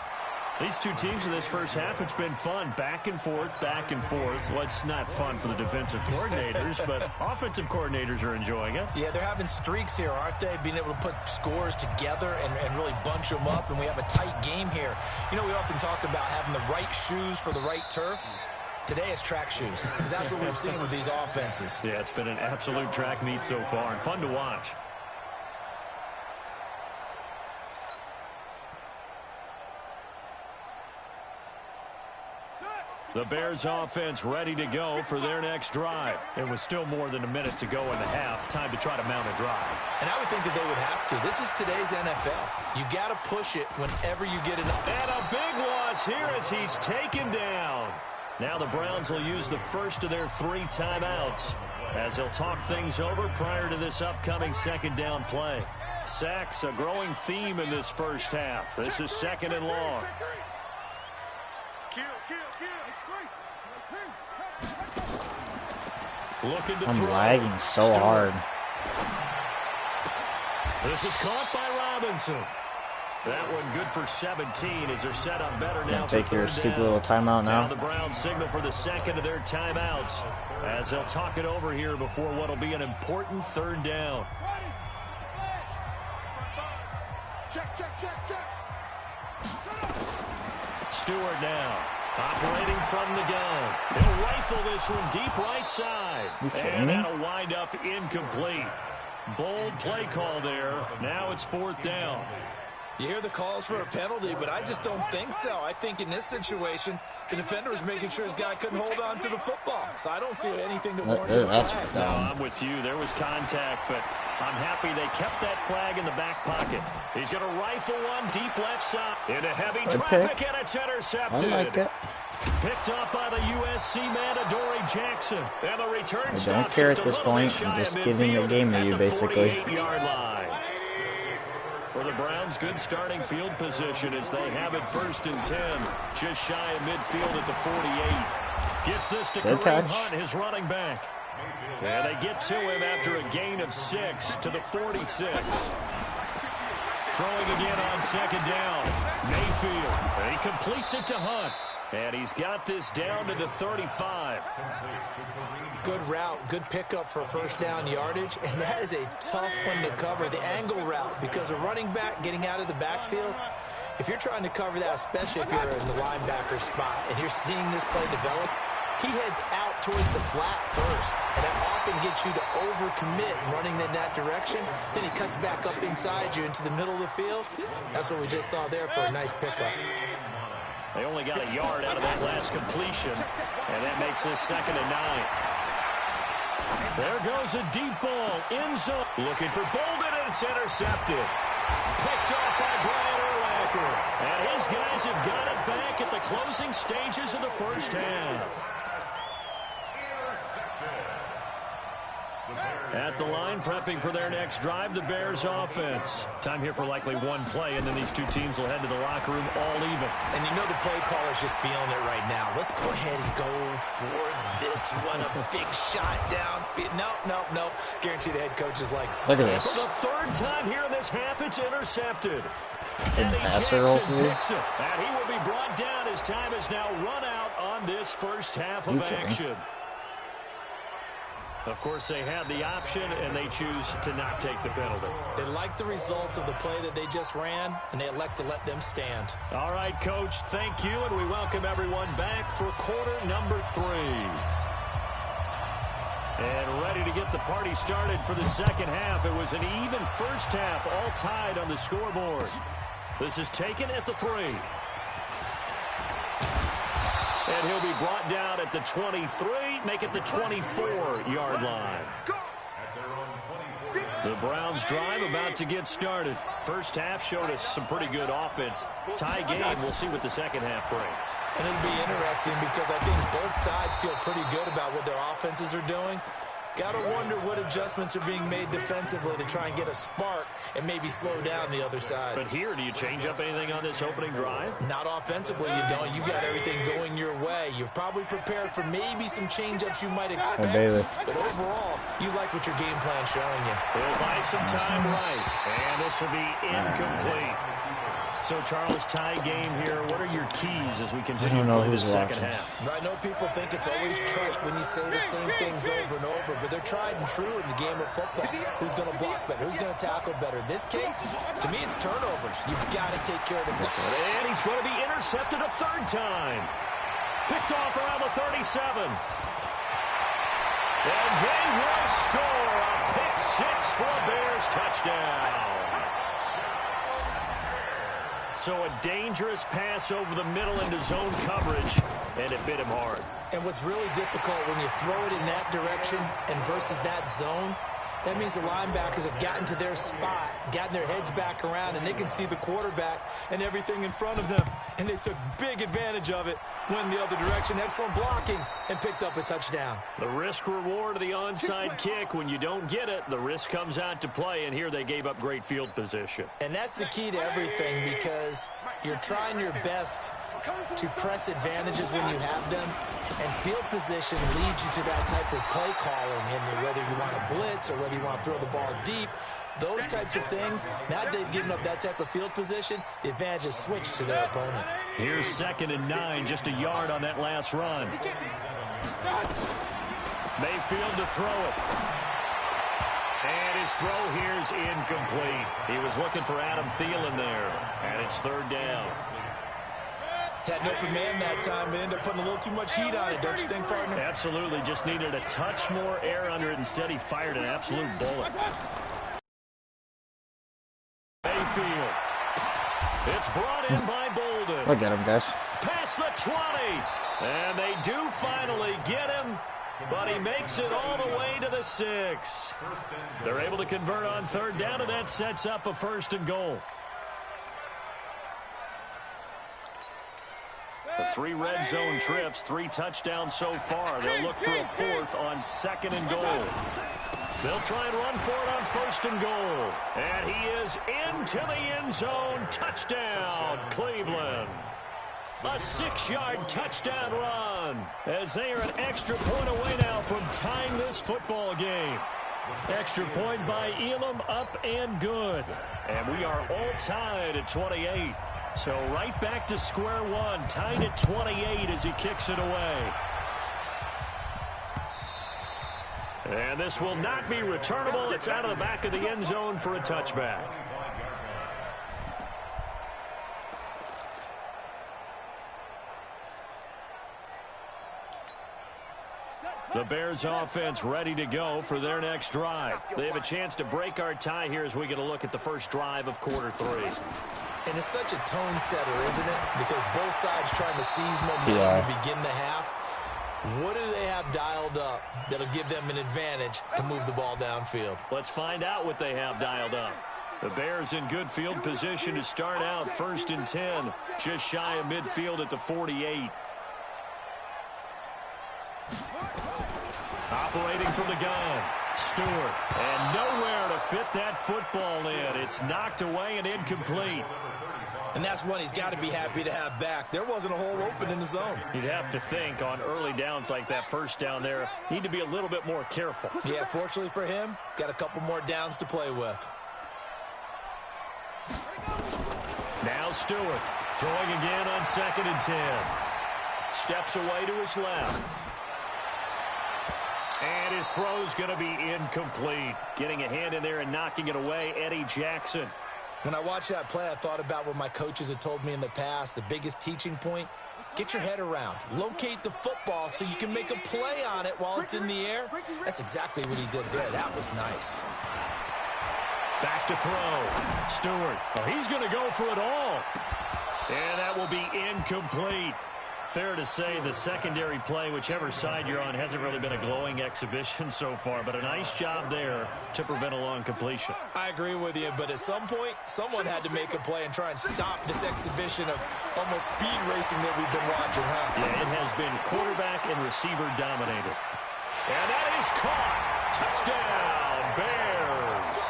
These two teams in this first half, it's been fun. Back and forth, back and forth. Well, it's not fun for the defensive coordinators, but offensive coordinators are enjoying it. Yeah, they're having streaks here, aren't they? Being able to put scores together and really bunch them up, and we have a tight game here. You know, we often talk about having the right shoes for the right turf. Today it's track shoes, because that's what we've seen with these offenses. Yeah, it's been an absolute track meet so far, and fun to watch. The Bears offense ready to go for their next drive. It was still more than a minute to go in the half. Time to try to mount a drive. And I would think that they would have to. This is today's NFL. You got to push it whenever you get it. And a big loss here as he's taken down. Now the Browns will use the first of their 3 timeouts as they'll talk things over prior to this upcoming 2nd down play. Sacks, a growing theme in this first half. This is 2nd and long. Looking to I'm throw. lagging so hard. This is caught by Robinson. That one good for 17 as they're set up better now. Take your stupid little timeout now. The Browns signal for the second of their timeouts as they'll talk it over here before what will be an important 3rd down. Stewart now operating from the gun. He'll rifle this one deep right side. And that'll wind up incomplete. Bold play call there. Now it's 4th down. You hear the calls for a penalty, but I just don't think so. I think in this situation, the defender was making sure his guy couldn't hold on to the football. So I don't see anything to warrant a flag. No, I'm with you. There was contact, but I'm happy they kept that flag in the back pocket. He's going to rifle one deep left side. Into heavy traffic, and it's intercepted. I like it. Picked up by the USC man, Adoree Jackson. And the return I don't care at this point. I'm just giving the game to you, basically. 48-yard line. For the Browns, good starting field position as they have it 1st and 10. Just shy of midfield at the 48. Gets this to Kareem Hunt, his running back. And they get to him after a gain of 6 to the 46. Throwing again on 2nd down. Mayfield. And he completes it to Hunt. And he's got this down to the 35. Good route, good pickup for 1st down yardage, and that is a tough one to cover, the angle route, because a running back getting out of the backfield, if you're trying to cover that, especially if you're in the linebacker spot, and you're seeing this play develop, he heads out towards the flat first, and that often gets you to overcommit running in that direction. Then he cuts back up inside you into the middle of the field. That's what we just saw there for a nice pickup. They only got a yard out of that last completion, and that makes this 2nd and 9. There goes a deep ball, end zone. Looking for Bolden, and it's intercepted. Picked off by Brian Urlacher. And his guys have got it back at the closing stages of the first half. At the line, prepping for their next drive, the Bears offense. Time here for likely one play, and then these two teams will head to the locker room all even. And you know the play caller's just feeling it right now. Let's go ahead and go for this one. A big shot down. No. Guaranteed the head coach is like, look at this. For the 3rd time here in this half, it's intercepted. And Jackson picks it. And he will be brought down. His time is now run out on this first half of action. Of course, they had the option, and they choose to not take the penalty. They like the results of the play that they just ran, and they elect to let them stand. All right, Coach, thank you, and we welcome everyone back for quarter number 3. And ready to get the party started for the second half. It was an even first half, all tied on the scoreboard. This is taken at the 3. And he'll be brought down at the 23, make it the 24-yard line. The Browns drive about to get started. First half showed us some pretty good offense. Tie game, we'll see what the second half brings. And it'll be interesting because I think both sides feel pretty good about what their offenses are doing. Got to wonder what adjustments are being made defensively to try and get a spark and maybe slow down the other side. But here, do you change up anything on this opening drive? Not offensively, you don't. You got everything going your way. You've probably prepared for maybe some change-ups you might expect. But overall, you like what your game plan's showing you. We'll buy some time right. And this will be incomplete. So, Charles, tie game here. What are your keys as we continue to play the second half? I know people think it's always trite when you say the same things over and over, but they're tried and true in the game of football. Who's going to block better? Who's going to tackle better? In this case, to me, it's turnovers. You've got to take care of the football. And he's going to be intercepted a 3rd time. Picked off around the 37. And they will score a pick 6 for a Bears touchdown. So a dangerous pass over the middle into zone coverage, and it bit him hard. And what's really difficult when you throw it in that direction and versus that zone, that means the linebackers have gotten to their spot, gotten their heads back around, and they can see the quarterback and everything in front of them. and they took big advantage of it, went the other direction. Excellent blocking, and picked up a touchdown. The risk reward of the onside kick. When you don't get it, the risk comes out to play, and here they gave up great field position. And that's the key to everything, because you're trying your best to press advantages when you have them, and field position leads you to that type of play calling, and whether you want to blitz or whether you want to throw the ball deep, those types of things. Now they've given up that type of field position, the advantage is switched to their opponent. Here's 2nd and 9, just a yard on that last run. Mayfield to throw it. And his throw here is incomplete. He was looking for Adam Thielen there, and it's 3rd down. Had an open man that time, but ended up putting a little too much heat on it, don't you think, partner? Absolutely. Just needed a touch more air under it. Instead, he fired an absolute bullet. Mayfield. It's brought in by Bolden. Look at him, guys. Past the 20. And they do finally get him, but he makes it all the way to the 6. They're able to convert on 3rd down, and that sets up a 1st and goal. The 3 red zone trips, 3 touchdowns so far. They'll look for a 4th on 2nd and goal. They'll try and run for it on 1st and goal. And he is into the end zone. Touchdown, Cleveland. A 6-yard touchdown run, as they are an extra point away now from tying this football game. Extra point by Elam, up and good. And we are all tied at 28. So right back to square one, tied at 28 as he kicks it away. And this will not be returnable. It's out of the back of the end zone for a touchback. The Bears offense ready to go for their next drive. They have a chance to break our tie here as we get a look at the first drive of quarter 3. And it's such a tone setter, isn't it? Because both sides trying to seize momentum to begin the half. What do they have dialed up that'll give them an advantage to move the ball downfield? Let's find out what they have dialed up. The Bears in good field position to start out 1st and 10. Just shy of midfield at the 48. Operating from the gun, Stewart. And nowhere to fit that football in. It's knocked away and incomplete. And that's one he's got to be happy to have back. There wasn't a hole open in the zone. You'd have to think on early downs like that, 1st down there, need to be a little bit more careful. Yeah, fortunately for him, got a couple more downs to play with. Now Stewart throwing again on 2nd and 10. Steps away to his left. And his throw's going to be incomplete. Getting a hand in there and knocking it away, Eddie Jackson. When I watched that play, I thought about what my coaches had told me in the past. The biggest teaching point, get your head around. Locate the football so you can make a play on it while it's in the air. That's exactly what he did there. That was nice. Back to throw. Stewart. Oh, he's going to go for it all. And that will be incomplete. Fair to say the secondary play, whichever side you're on, hasn't really been a glowing exhibition so far, but a nice job there to prevent a long completion. I agree with you, but at some point, someone had to make a play and try and stop this exhibition of almost speed racing that we've been watching, huh? Yeah, it has been quarterback and receiver dominated. And that is caught. Touchdown, Bears.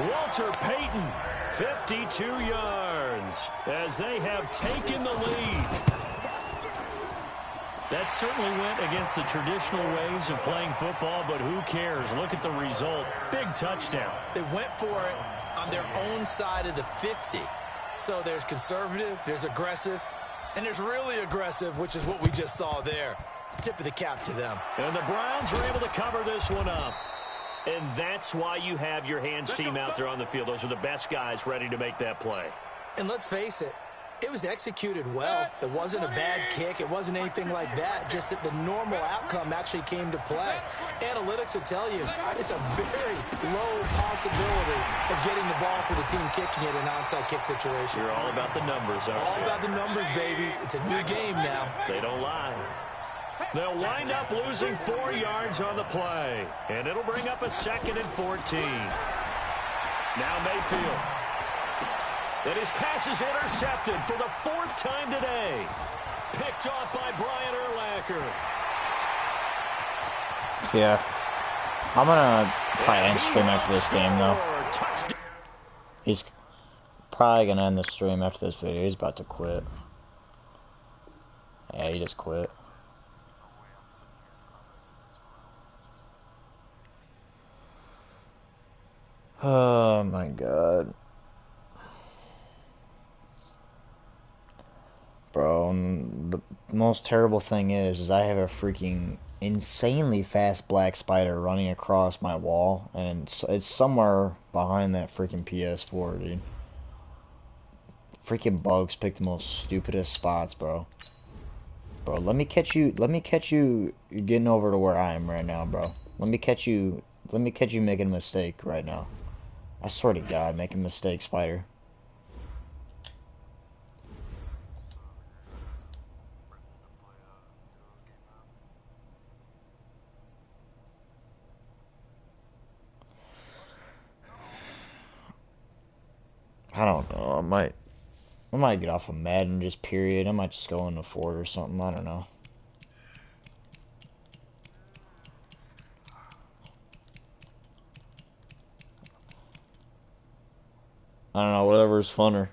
Walter Payton, 52 yards, as they have taken the lead. That certainly went against the traditional ways of playing football, but who cares? Look at the result. Big touchdown. They went for it on their own side of the 50. So there's conservative, there's aggressive, and there's really aggressive, which is what we just saw there. Tip of the cap to them. And the Browns are able to cover this one up. And that's why you have your hands team out there on the field. Those are the best guys ready to make that play. And let's face it, it was executed well. It wasn't a bad kick. It wasn't anything like that. Just that the normal outcome actually came to play. Analytics will tell you it's a very low possibility of getting the ball for the team kicking it in an onside kick situation. You're all about the numbers, aren't you? All about the numbers, baby. It's a new game now. They don't lie. They'll wind up losing 4 yards on the play. And it'll bring up a 2nd and 14. Now Mayfield. And his pass is intercepted for the 4th time today. Picked off by Brian Urlacher. Yeah. I'm gonna probably end stream after this game, though. He's probably gonna end the stream after this video. He's about to quit. Yeah, he just quit. Oh my god. Bro, and the most terrible thing is I have a freaking insanely fast black spider running across my wall, and it's somewhere behind that freaking PS4, dude. Freaking bugs pick the most stupidest spots, bro. Bro, let me catch you getting over to where I am right now, bro. Let me catch you making a mistake right now. I swear to God, making a mistake, spider. I don't know. I might get off of Madden just period. I might just go into Ford or something. I don't know. I don't know. Whatever's funner.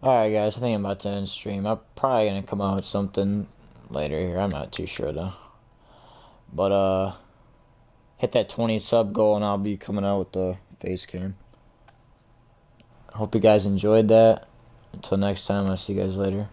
Alright guys, I think I'm about to end stream. I'm probably gonna come out with something later here. I'm not too sure though. But hit that 20 sub goal and I'll be coming out with the face cam. Hope you guys enjoyed that. Until next time, I'll see you guys later.